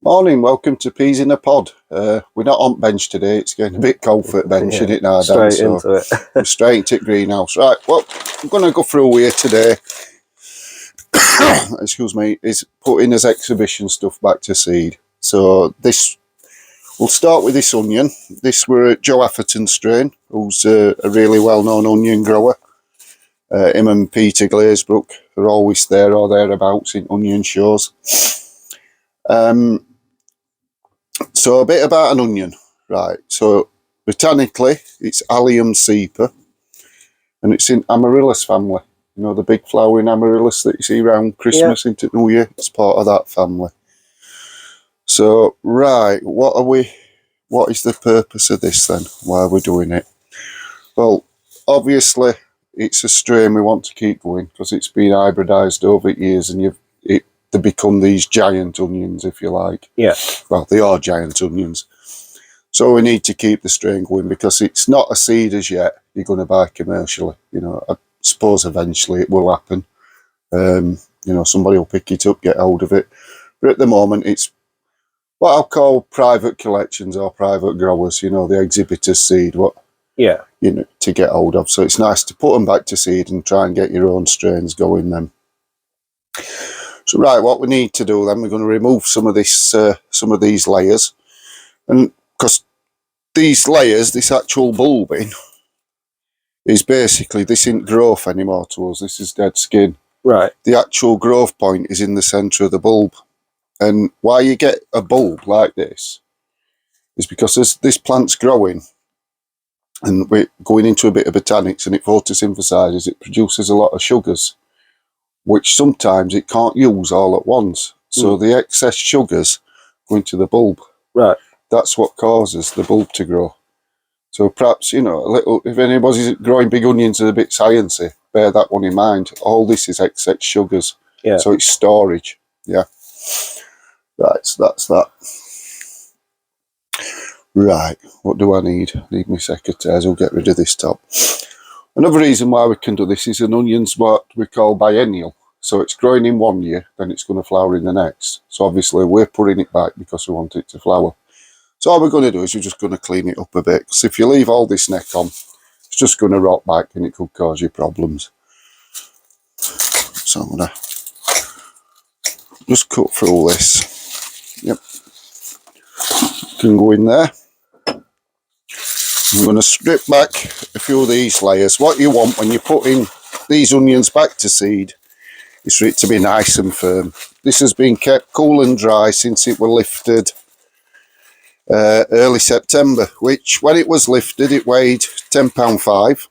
Morning, welcome to Peas in a Pod. We're not on bench today, it's getting a bit cold for the bench, isn't it now, Dan? Straight into it. We're straight into greenhouse. Right, well, I'm going to go through here today, excuse me, is putting his exhibition stuff back to seed. So we'll start with this onion. This were Joe Atherton strain, who's a really well-known onion grower. Him and Peter Glazebrook are always there or thereabouts in onion shows. So a bit about an onion, right? So botanically, it's Allium cepa, and it's in Amaryllis family. You know, the big flowering amaryllis that you see around Christmas into New Year. It's part of that family. So, right, what is the purpose of this then? Why are we doing it? Well, obviously, it's a strain we want to keep going because it's been hybridised over years, and they become these giant onions, if you like. Yeah. Well, they are giant onions. So we need to keep the strain going because it's not a seed as yet you're going to buy commercially. You know, I suppose eventually it will happen. You know, somebody will pick it up, get hold of it. But at the moment, it's what I'll call private collections or private growers, you know, the exhibitor's seed, you know, to get hold of. So it's nice to put them back to seed and try and get your own strains going then. So right, what we need to do then, we're going to remove some of these layers, and because these layers, this actual bulbing, is basically, this isn't growth anymore to us, this is dead skin. Right. The actual growth point is in the centre of the bulb. And why you get a bulb like this is because as this plant's growing, and we're going into a bit of botanics, and it photosynthesises, it produces a lot of sugars, which sometimes it can't use all at once. So the excess sugars go into the bulb. Right. That's what causes the bulb to grow. So perhaps, you know, if anybody's growing big onions and a bit sciencey, bear that one in mind. All this is excess sugars. Yeah. So it's storage. Yeah. Right, so that's that. Right, what do I need? I need my secateurs. We'll get rid of this top. Another reason why we can do this is an onion's what we call biennial. So it's growing in 1 year, then it's going to flower in the next. So obviously we're putting it back because we want it to flower. So all we're going to do is we're just going to clean it up a bit. Because if you leave all this neck on, it's just going to rot back and it could cause you problems. So I'm going to just cut through this. Yep. Can go in there. I'm going to strip back a few of these layers. What you want when you're putting these onions back to seed is for it to be nice and firm. This has been kept cool and dry since it were lifted early September, which when it was lifted it weighed £10.5.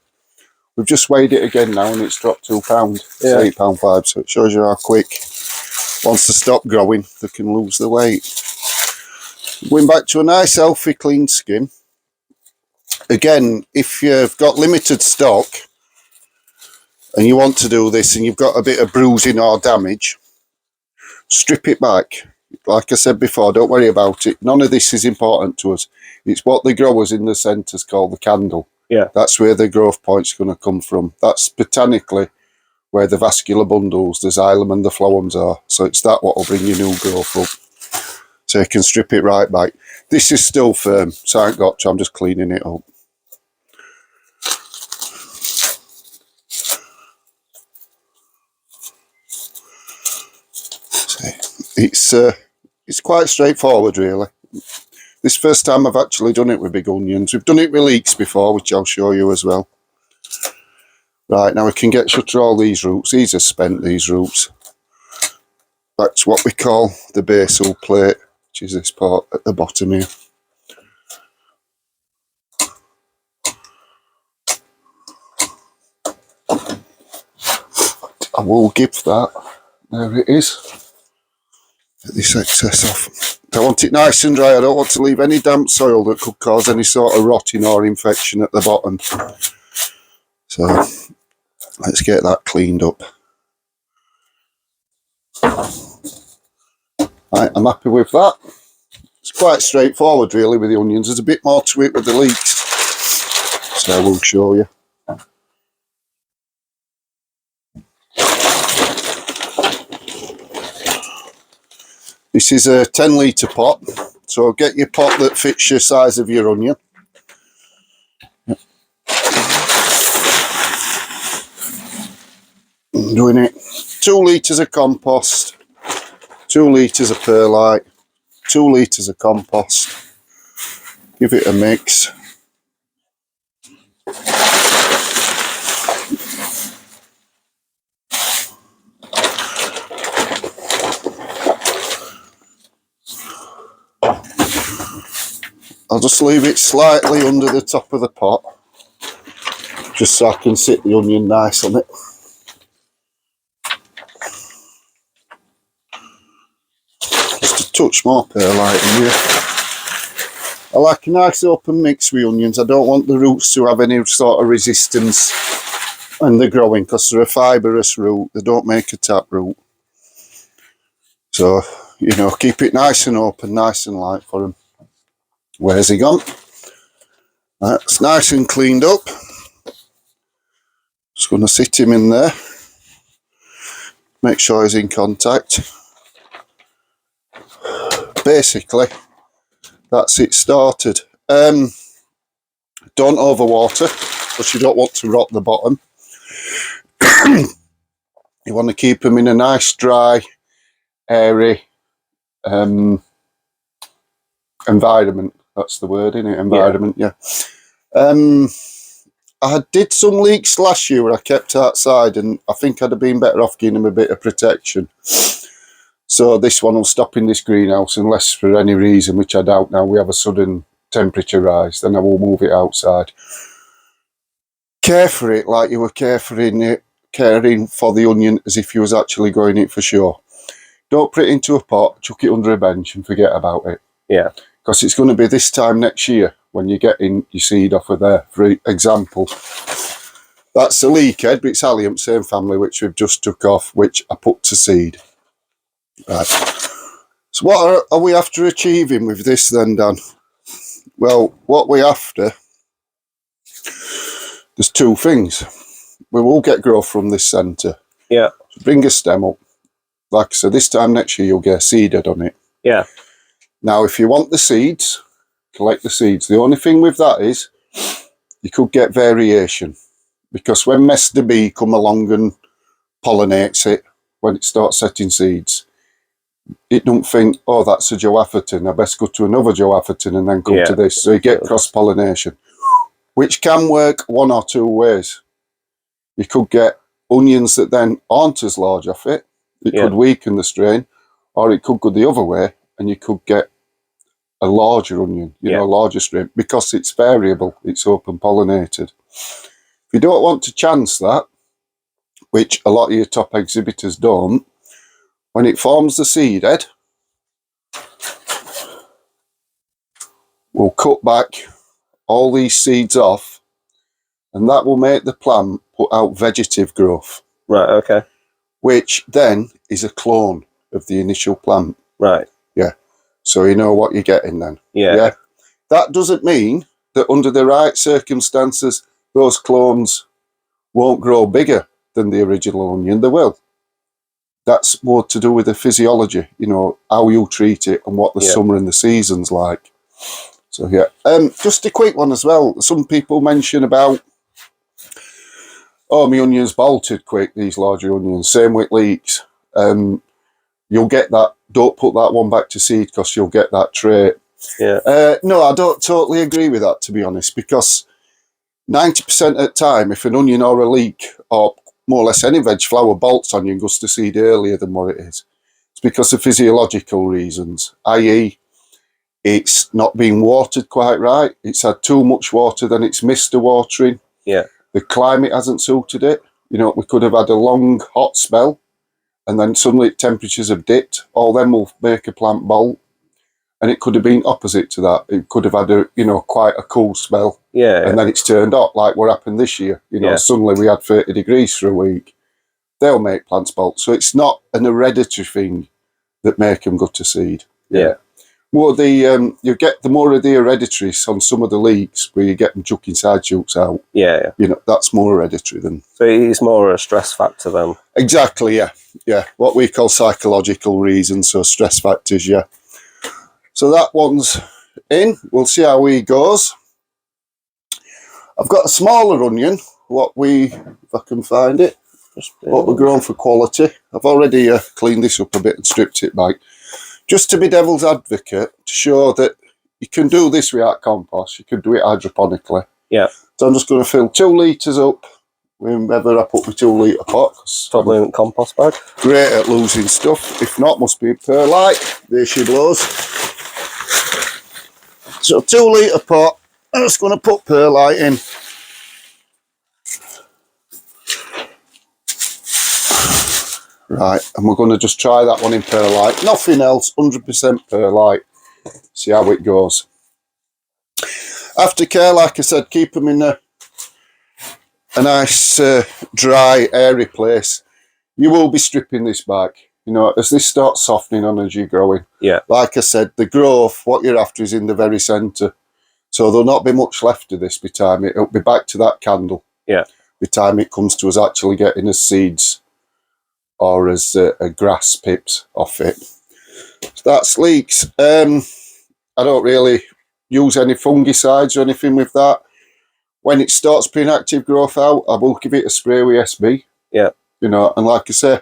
We've just weighed it again now and it's dropped £2. Yeah. It's £8.5, so it shows you how quick, once they stop growing, they can lose the weight. Going back to a nice healthy clean skin. Again, if you've got limited stock and you want to do this and you've got a bit of bruising or damage, strip it back. Like I said before, don't worry about it. None of this is important to us. It's what the growers in the centres call the candle. Yeah. That's where the growth point's going to come from. That's botanically where the vascular bundles, the xylem and the phloems are. So it's that what will bring your new growth up. So you can strip it right back. This is still firm, so I ain't got to, I'm just cleaning it up. It's quite straightforward, really. This first time I've actually done it with big onions. We've done it with leeks before, which I'll show you as well. Right, now we can get shut of all these roots. These are spent, these roots. That's what we call the basal plate, which is this part at the bottom here. I will give that. There it is. Get this excess off. I want it nice and dry. I don't want to leave any damp soil that could cause any sort of rotting or infection at the bottom. So let's get that cleaned up. Right, I'm happy with that. It's quite straightforward really with the onions. There's a bit more to it with the leeks. So I will show you. This is a 10-litre pot, so get your pot that fits your size of your onion. I'm doing it. 2 litres of compost, 2 litres of perlite, 2 litres of compost. Give it a mix. I'll just leave it slightly under the top of the pot, just so I can sit the onion nice on it. Just a touch more perlite in here. I like a nice open mix with onions. I don't want the roots to have any sort of resistance when they're growing, because they're a fibrous root. They don't make a tap root. So, you know, keep it nice and open, nice and light for them. Where's he gone? That's nice and cleaned up. Just going to sit him in there. Make sure he's in contact. Basically, that's it started. Don't overwater, because you don't want to rot the bottom. You want to keep them in a nice, dry, airy environment. That's the word, isn't it? Environment, yeah. I did some leeks last year where I kept outside, and I think I'd have been better off giving them a bit of protection. So this one will stop in this greenhouse, unless for any reason, which I doubt now, we have a sudden temperature rise, then I will move it outside. Care for it like you were caring for the onion as if you was actually growing it for sure. Don't put it into a pot, chuck it under a bench and forget about it. Yeah. Because it's going to be this time next year when you're getting your seed off of there. For example, that's a leek head, but it's allium, same family, which we've just took off, which I put to seed. Right. So what are we after achieving with this then, Dan? Well, what we're after, there's 2 things. We will get growth from this centre. Yeah. So bring a stem up. Like I said, this time next year you'll get a seed head on it. Yeah. Now, if you want the seeds, collect the seeds. The only thing with that is you could get variation, because when Mester Bee come along and pollinates it, when it starts setting seeds, it don't think, oh, that's a Joe Atherton, I best go to another Joe Atherton and then come to this. So you get cross-pollination, which can work 1 or 2 ways. You could get onions that then aren't as large off it. It could weaken the strain, or it could go the other way, and you could get a larger onion, you know, a larger strain, because it's variable, it's open pollinated. If you don't want to chance that, which a lot of your top exhibitors don't, when it forms the seed head, we'll cut back all these seeds off, and that will make the plant put out vegetative growth. Right, okay. Which then is a clone of the initial plant. Right. Yeah. So you know what you're getting then. Yeah. That doesn't mean that under the right circumstances, those clones won't grow bigger than the original onion. They will. That's more to do with the physiology, you know, how you treat it and what the summer and the season's like. So, yeah. Just a quick one as well. Some people mention about, oh, my onions bolted quick, these larger onions. Same with leeks. You'll get that. Don't put that one back to seed, because you'll get that trait. Yeah. No, I don't totally agree with that, to be honest, because 90% of the time, if an onion or a leek, or more or less any veg flower, bolts on you and goes to seed earlier than what it is, it's because of physiological reasons, i.e. it's not being watered quite right. It's had too much water, then it's missed the watering. Yeah. The climate hasn't suited it. You know, we could have had a long hot spell, and then suddenly temperatures have dipped. All them will make a plant bolt. And it could have been opposite to that. It could have had a, you know, quite a cool spell. Yeah. And then it's turned hot, like what happened this year. You know, suddenly we had 30 degrees for a week. They'll make plants bolt. So it's not an hereditary thing that make them go to seed. Yeah. more the you get the more of the hereditaries on some of the leeks where you get them chucking side shoots out. Yeah. You know, that's more hereditary than. So it's more a stress factor then. Exactly. Yeah. What we call psychological reasons, so stress factors. Yeah. So that one's in. We'll see how he goes. I've got a smaller onion. If I can find it. What we're growing for quality. I've already cleaned this up a bit and stripped it back. Just to be devil's advocate, to show that you can do this without compost. You can do it hydroponically. Yeah. So I'm just going to fill 2 litres up, whenever I put my 2 litre pot. Probably in compost bag. Great at losing stuff. If not, must be perlite. There she blows. So 2 litre pot. I'm just going to put perlite in. Right, and we're going to just try that one in perlite. Nothing else, 100% perlite. See how it goes. Aftercare, like I said, keep them in a nice, dry, airy place. You will be stripping this back. You know, as this starts softening on as you're growing. Yeah. Like I said, the growth, what you're after is in the very centre. So there'll not be much left of this by time. It'll be back to that candle. Yeah. By time it comes to us actually getting as seeds or as a grass pips off it. So that's leeks. I don't really use any fungicides or anything with that. When it starts putting active growth out, I will give it a spray with SB. Yeah. You know, and like I say,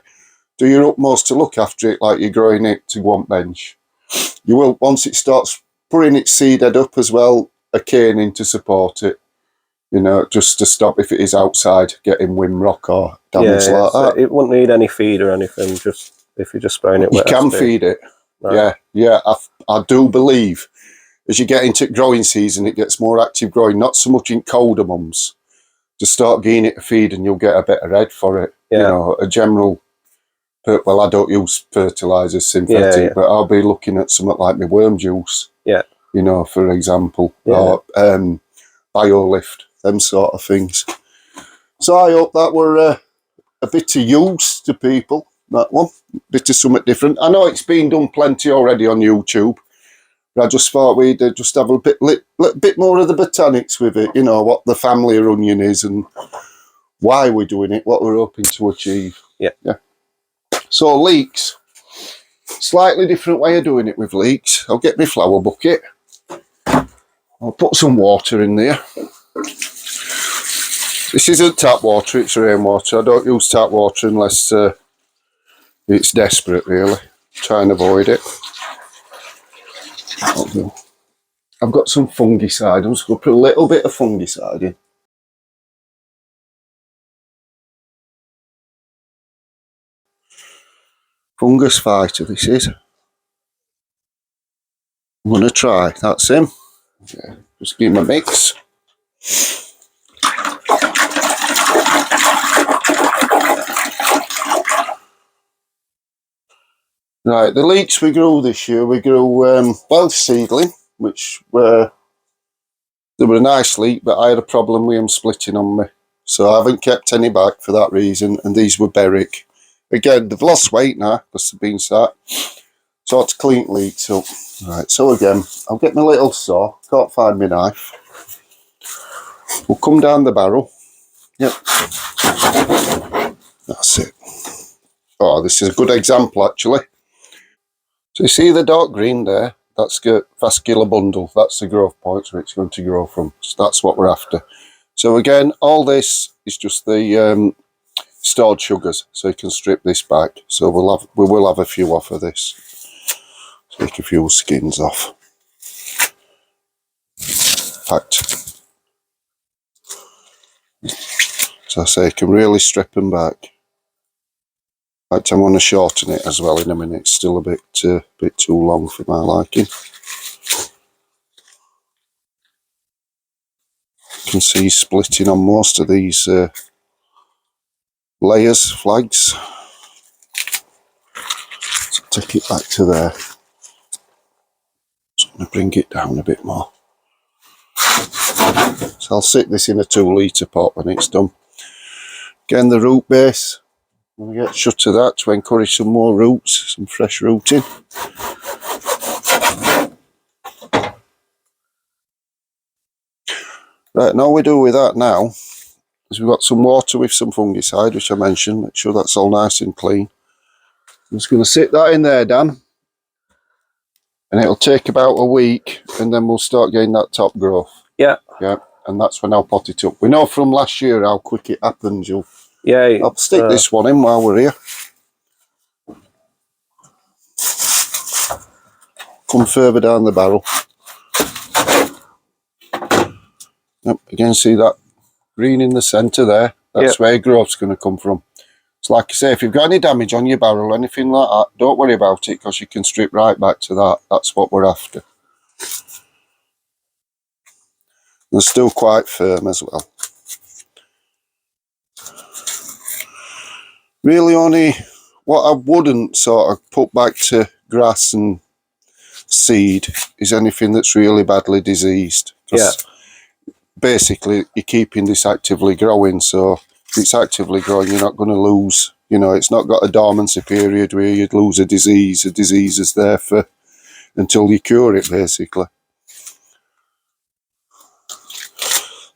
do your utmost to look after it like you're growing it to one bench. You will, once it starts putting its seed head up as well, a caning to support it. You know, just to stop if it is outside getting wind rock or damage like so that. it wouldn't need any feed or anything, just if you're just spraying it with You can SB. feed it. Right. Yeah. I do believe as you get into growing season, it gets more active growing, not so much in colder months. Just start giving it a feed and you'll get a better head for it. Yeah. You know, a general, well, I don't use fertilisers, synthetic, but I'll be looking at something like my worm juice. Yeah. You know, for example, or BioLift, them sort of things. So I hope that were a bit of use to people, that one. A bit of something different. I know it's been done plenty already on YouTube, but I just thought we'd just have a bit more of the botanics with it, you know, what the family of onion is and why we're doing it, what we're hoping to achieve. Yeah. So leeks, slightly different way of doing it with leeks. I'll get my flower bucket. I'll put some water in there. This isn't tap water, it's rainwater. I don't use tap water unless it's desperate, really. Try and avoid it. I've got some fungicide. I'm just going to put a little bit of fungicide in. Fungus fighter, this is. I'm going to try. That's him. Yeah. Just give him a mix. Right, the leeks we grew this year, we grew both seedling, which were, they were a nice leek, but I had a problem with them splitting on me. So I haven't kept any back for that reason, and these were berwick. Again, they've lost weight now because they've been sat. So it's clean leeks up. Right, so again, I'll get my little saw. Can't find my knife. We'll come down the barrel. Yep. That's it. Oh, this is a good example, actually. So you see the dark green there? That's the vascular bundle. That's the growth point where it's going to grow from. So that's what we're after. So again, all this is just the stored sugars. So you can strip this back. So we will have a few off of this. Take a few skins off. In fact, so I say you can really strip them back. In fact, I'm going to shorten it as well in a minute. It's still a bit too long for my liking. You can see splitting on most of these layers, flags. So take it back to there. So I'm going to bring it down a bit more. So I'll sit this in a 2 litre pot when it's done. Again, the root base. I'm going to get shut to that to encourage some more roots, some fresh rooting. Right, now we do with that now is we've got some water with some fungicide, which I mentioned. Make sure that's all nice and clean. I'm just going to sit that in there, Dan. And it'll take about a week, and then we'll start getting that top growth. Yeah. Yeah, and that's when I'll pot it up. We know from last year how quick it happens. Yeah. I'll stick this one in while we're here. Come further down the barrel. Yep, again, see that green in the centre there? That's where growth's going to come from. So like I say, if you've got any damage on your barrel or anything like that, don't worry about it, because you can strip right back to that. That's what we're after. They're still quite firm as well. Really only what I wouldn't sort of put back to grass and seed is anything that's really badly diseased. Yeah. Basically, you're keeping this actively growing, so if it's actively growing, you're not going to lose. You know, it's not got a dormancy period where you'd lose a disease. A disease is there for until you cure it, basically.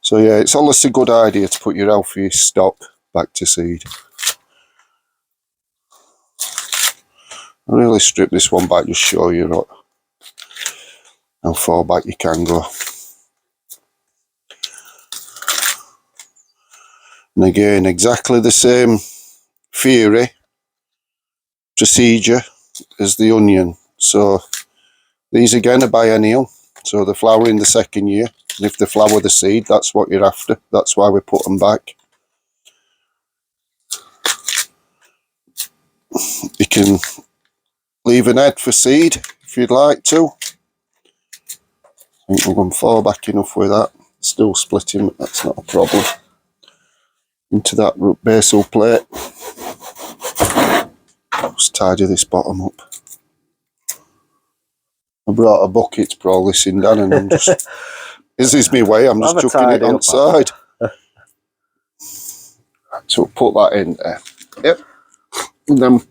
So yeah, it's always a good idea to put your healthiest stock back to seed. I'll really strip this one back, just show you how far back you can go. And again, exactly the same theory, procedure as the onion. So these again are biennial, so they flower in the second year. And if they flower the seed, that's what you're after. That's why we put them back. You can leave an head for seed if you'd like to. I think we're going far back enough with that. Still splitting, but that's not a problem. Into that basal plate. Just tidy this bottom up. I brought a bucket to put all this in, Dan, and I'm just, this is my way, I'm just chucking it on the side. So we'll put that in there. Yep. And then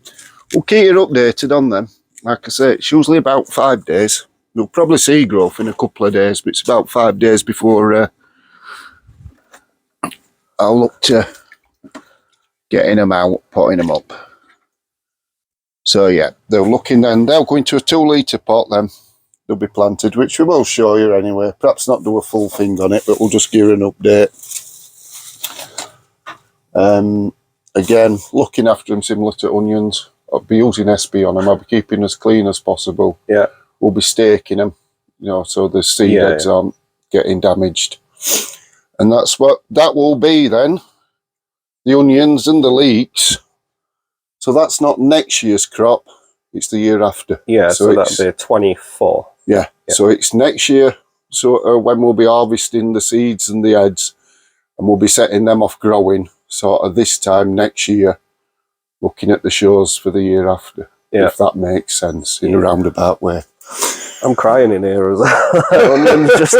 we'll keep it updated on them. Like I say, it's usually about 5 days. You'll probably see growth in a couple of days, but it's about 5 days before I'll look to getting them out, potting them up. So yeah, they're looking then, they'll go into a 2 litre pot then. They'll be planted, which we will show you anyway. Perhaps not do a full thing on it, but we'll just give you an update. Again, looking after them similar to onions. I'll be using SB on them. I'll be keeping as clean as possible. Yeah. We'll be staking them, you know, so the seed heads aren't getting damaged. And that's what that will be then. The onions and the leeks. So that's not next year's crop. It's the year after. Yeah, so that'll be 24. Yeah, so it's next year. So when we'll be harvesting the seeds and the heads, and we'll be setting them off growing sort of this time next year, looking at the shows for the year after. Yeah. If that makes sense in a roundabout way. I'm crying in here as well. Just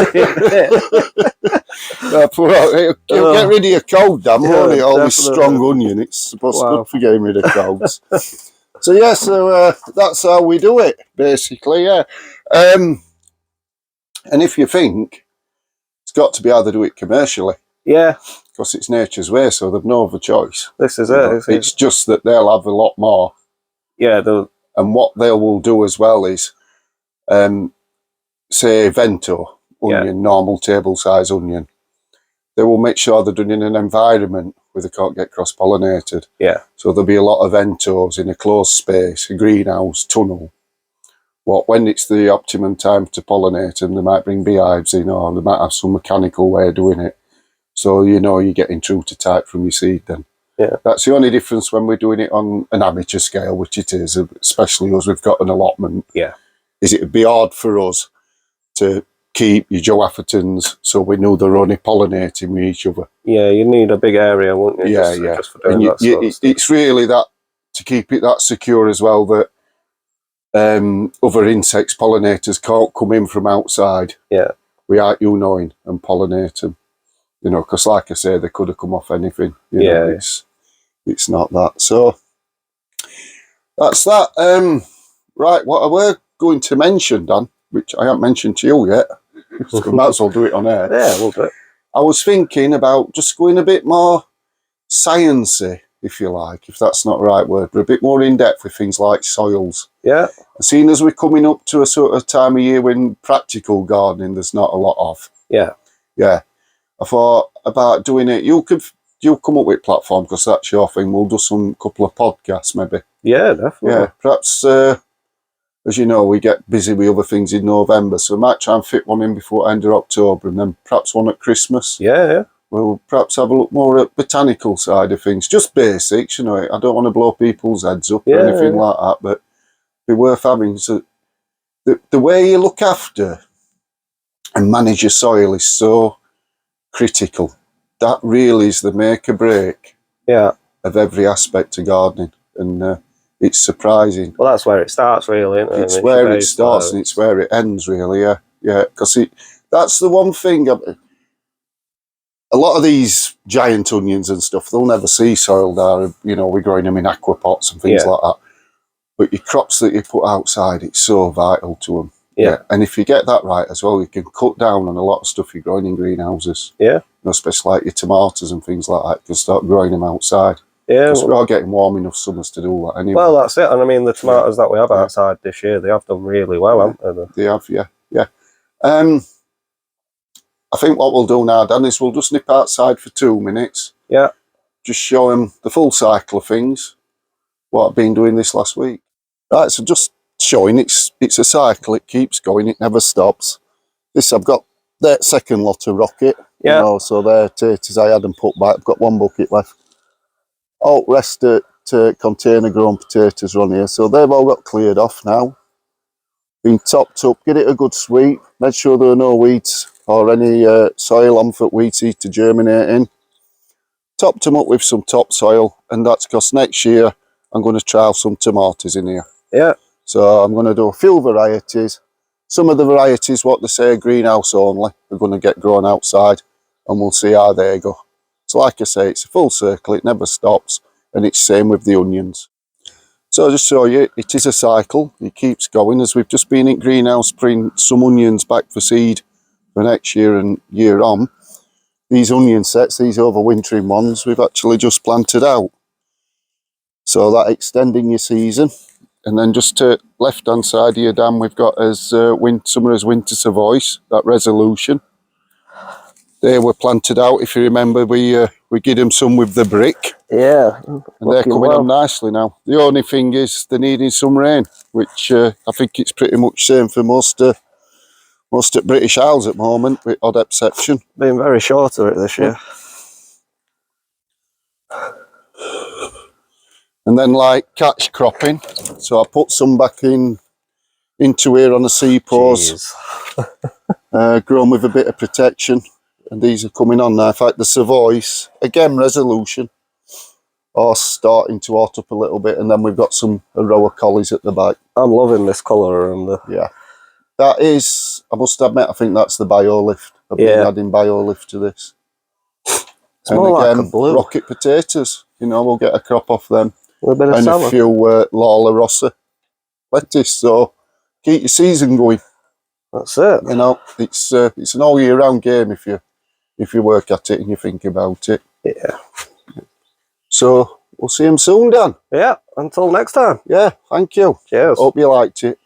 You'll get rid of your cold, Dan, won't it? All this strong onion. It's supposed to be good for getting rid of colds. So yeah, that's how we do it, basically, yeah. And if you think, it's got to be how they do it commercially. Yeah. Because it's nature's way, so they've no other choice. This is it. It's just that they'll have a lot more. Yeah. And what they will do as well is, say, Vento onion, normal table size onion, they will make sure they're done in an environment where they can't get cross-pollinated. Yeah. So there'll be a lot of Ventos in a closed space, a greenhouse, tunnel. Well, when it's the optimum time to pollinate them, they might bring beehives in, or they might have some mechanical way of doing it. So you know you're getting true to type from your seed then. Yeah. That's the only difference when we're doing it on an amateur scale, which it is, especially as we've got an allotment. Yeah. Is it'd be hard for us to keep your Joe Athertons so we know they're only pollinating with each other. Yeah, you need a big area, won't you? Yeah, just for doing that sort of stuff. It's really that, to keep it that secure as well, that other insects, pollinators, can't come in from outside without you knowing and pollinate them. You know, because like I say, they could have come off anything. You know, it's not that. So that's that. Right, what I were going to mention, Dan, which I haven't mentioned to you yet, so we might as well do it on air. Yeah, we'll do it. I was thinking about just going a bit more sciencey, if you like, if that's not the right word, but a bit more in depth with things like soils. Yeah. Seeing as we're coming up to a sort of time of year when practical gardening there's not a lot of. Yeah. Yeah. I thought about doing it. You'll come up with a platform because that's your thing. We'll do some couple of podcasts maybe. Yeah, definitely. Yeah. Perhaps, as you know, we get busy with other things in November, so we might try and fit one in before the end of October, and then perhaps one at Christmas. Yeah. We'll perhaps have a look more at botanical side of things, just basics, you know. I don't want to blow people's heads up or anything like that, but it'd be worth having. So the way you look after and manage your soil is so critical. That really is the make or break of every aspect of gardening, and it's surprising. Well, that's where it starts, really, isn't it? It's where it starts and it's where it ends, really. Yeah, because that's the one thing. A lot of these giant onions and stuff, they'll never see soil there. You know, we're growing them in aquapots and things like that. But your crops that you put outside, it's so vital to them. Yeah. And if you get that right as well, you can cut down on a lot of stuff you're growing in greenhouses. Yeah. You know, especially like your tomatoes and things like that. You can start growing them outside. Yeah. Because we're all getting warm enough summers to do that anyway. Well, that's it. And I mean, the tomatoes that we have outside this year, they have done really well, haven't they? They have, yeah. I think what we'll do now, Dan, is we'll just nip outside for 2 minutes. Yeah. Just show them the full cycle of things, what I've been doing this last week. Right, so just showing it's a cycle, it keeps going, it never stops. This, I've got that second lot of rocket. Yeah. You know, so they're taters I hadn't put back. I've got one bucket left. All rest at container grown potatoes on here. So they've all got cleared off now. Been topped up, get it a good sweep. Make sure there are no weeds or any soil on for wheat seed to germinate in. Topped them up with some topsoil, and that's because next year I'm going to trial some tomatoes in here. Yeah. So I'm going to do a few varieties. Some of the varieties, what they say, greenhouse only, are going to get grown outside, and we'll see how they go. So like I say, it's a full circle, it never stops, and it's same with the onions. So I'll just show you, it is a cycle, it keeps going, as we've just been in greenhouse putting some onions back for seed for next year and year on. These onion sets, these overwintering ones, we've actually just planted out. So that extending your season. And then just to left hand side here, Dan, we've got as Summer's Winter Savoys, that resolution. They were planted out, if you remember, we give them some with the brick. Yeah. And they're coming on nicely now. The only thing is they're needing some rain, which I think it's pretty much same for most at British Isles at the moment, with odd exception. Been very short of it this year. And then like catch cropping, so I put some back into here on the seapause, grown with a bit of protection, and these are coming on now. In fact, the Savoys, again resolution, are starting to hot up a little bit, and then we've got a row of collies at the back. I'm loving this colour. Yeah, that is, I must admit, I think that's the BioLift. I've been adding BioLift to this. It's and more again, like a blue. Rocket potatoes, you know, we'll get a crop off them. And a few Lala Rossa lettuce, so keep your season going. That's it. You know, it's an all year round game if you work at it and you think about it. Yeah. So we'll see him soon, Dan. Yeah. Until next time. Yeah. Thank you. Cheers. Hope you liked it.